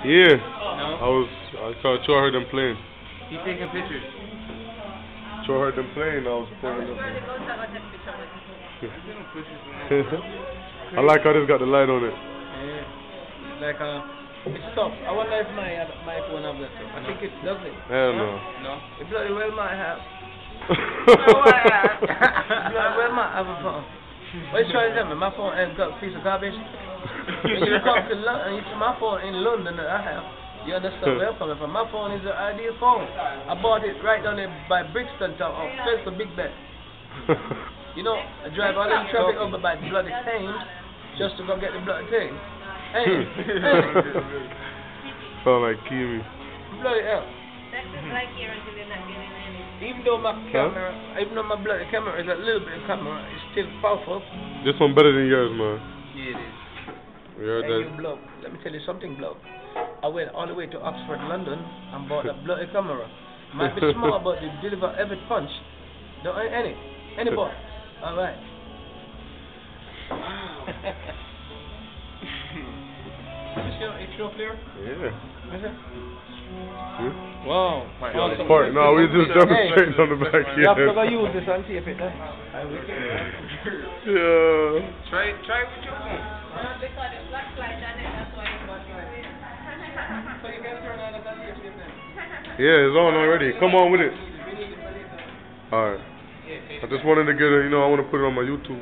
Yeah. No? I saw Cho heard them playing. He's taking pictures. Cho heard them playing, I was playing them. I like how this got the light on it. Yeah. Like, it's tough. I wonder if my phone have that stuff. I think it does it. Hell no. No? It bloody well might have. Bloody well might have a phone. What you trying to tell me? My phone ain't got a piece of garbage? When you come to London, you see my phone in London that I have. You understand where I'm coming from? My phone is an ideal phone. I bought it right down there by Brixton Town, first for Big Ben. You know, I drive all the traffic over by bloody Thames just to go get the bloody thing. Hey, Sound like Kiwi. Bloody hell. Even though my camera, even though my bloody camera is a little bit of camera, it's still powerful. This one better than yours, man. Yeah, it is. Yeah, Hey, you bloke, let me tell you something, bloke. I went all the way to Oxford, London, and bought a bloody camera. Might be small, but they deliver every punch. Don't any boy. All right. Is your player? Yeah. Is it? Wow. Awesome. Part. No, we just demonstrating on the back here. You have to go use this and tape it, Yeah. Try with your phone. Because the flashlight on it, that's why it's not working. So you can turn on the tape then. Yeah, it's on already. Come on with it. Alright. I just wanted to get it, I want to put it on my YouTube.